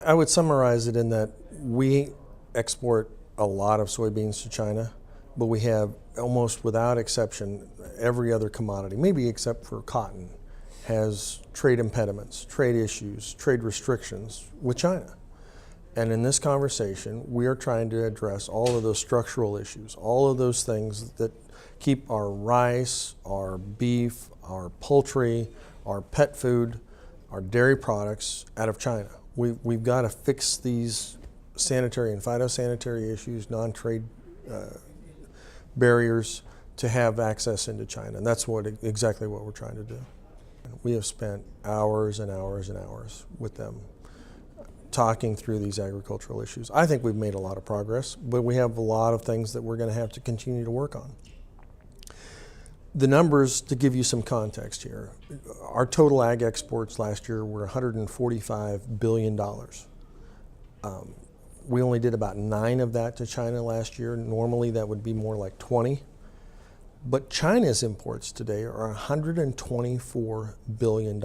I would summarize it in that we export a lot of soybeans to China, but we have almost without exception every other commodity, maybe except for cotton, has trade impediments, trade issues, trade restrictions with China. And in this conversation, we are trying to address all of those structural issues, all of those things that keep our rice, our beef, our poultry, our pet food, our dairy products out of China. We've got to fix these sanitary and phytosanitary issues, non-trade barriers to have access into China. And that's exactly what we're trying to do. We have spent hours and hours and hours with them talking through these agricultural issues. I think we've made a lot of progress, but we have a lot of things that we're going to have to continue to work on. The numbers, to give you some context here, our total ag exports last year were $145 billion. We only did about 9 of that to China last year. Normally that would be more like 20. But China's imports today are $124 billion.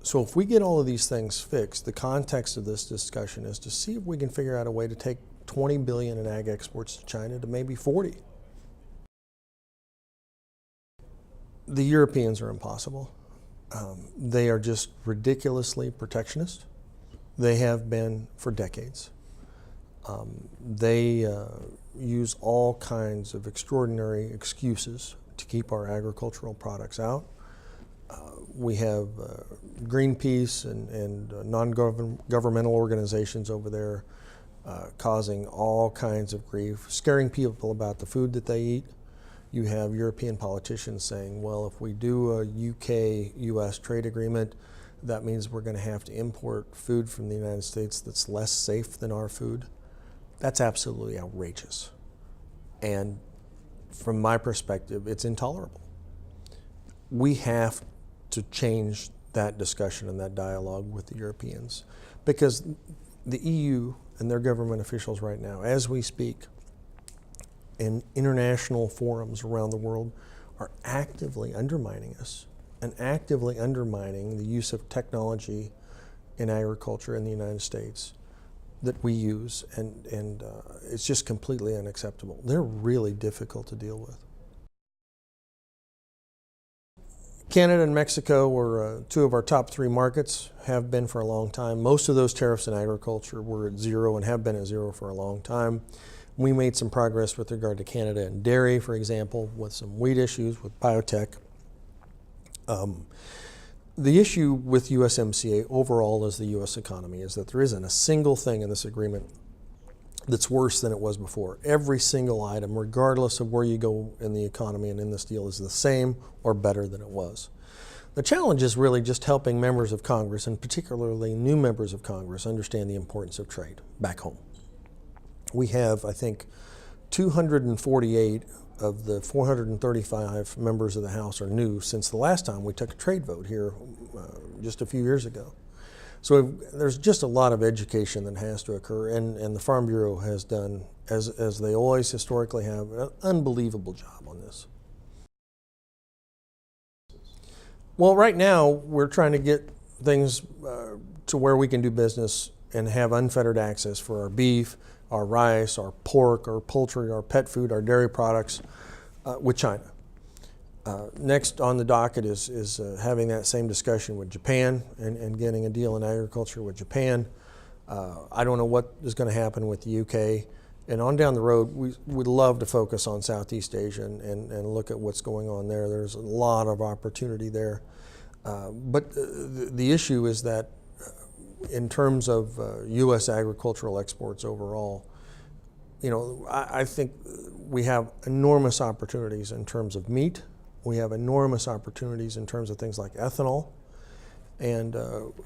So if we get all of these things fixed, the context of this discussion is to see if we can figure out a way to take 20 billion in ag exports to China to maybe 40. The Europeans are impossible. They are just ridiculously protectionist. They have been for decades. They use all kinds of extraordinary excuses to keep our agricultural products out. We have Greenpeace and non-governmental organizations over there causing all kinds of grief, scaring people about the food that they eat. You have European politicians saying, well, if we do a UK-US trade agreement, that means we're going to have to import food from the United States that's less safe than our food. That's absolutely outrageous. And from my perspective, it's intolerable. We have to change that discussion and that dialogue with the Europeans, because the EU and their government officials right now, as we speak, in international forums around the world, are actively undermining us and actively undermining the use of technology in agriculture in the United States that we use, and it's just completely unacceptable. They're really difficult to deal with. Canada and Mexico were 2 of our top 3 markets, have been for a long time. Most of those tariffs in agriculture were at 0 and have been at 0 for a long time. We made some progress with regard to Canada and dairy, for example, with some wheat issues with biotech. The issue with USMCA overall as the U.S. economy is that there isn't a single thing in this agreement that's worse than it was before. Every single item, regardless of where you go in the economy and in this deal, is the same or better than it was. The challenge is really just helping members of Congress, and particularly new members of Congress, understand the importance of trade back home. We have, I think, 248 of the 435 members of the House are new since the last time we took a trade vote here just a few years ago. So there's just a lot of education that has to occur, and the Farm Bureau has done, as they always historically have, an unbelievable job on this. Well, right now we're trying to get things to where we can do business and have unfettered access for our beef, our rice, our pork, our poultry, our pet food, our dairy products with China. Next on the docket is having that same discussion with Japan and getting a deal in agriculture with Japan. I don't know what is going to happen with the UK. And on down the road, we would love to focus on Southeast Asia and look at what's going on there. There's a lot of opportunity there. But the issue is that in terms of U.S. agricultural exports overall, you know, I think we have enormous opportunities in terms of meat. We have enormous opportunities in terms of things like ethanol. And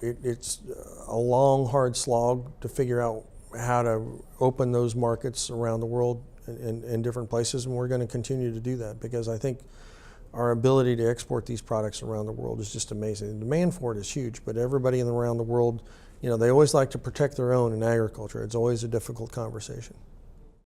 it's a long, hard slog to figure out how to open those markets around the world in different places. And we're going to continue to do that, because I think our ability to export these products around the world is just amazing. The demand for it is huge, but everybody around the world, you know, they always like to protect their own in agriculture. It's always a difficult conversation.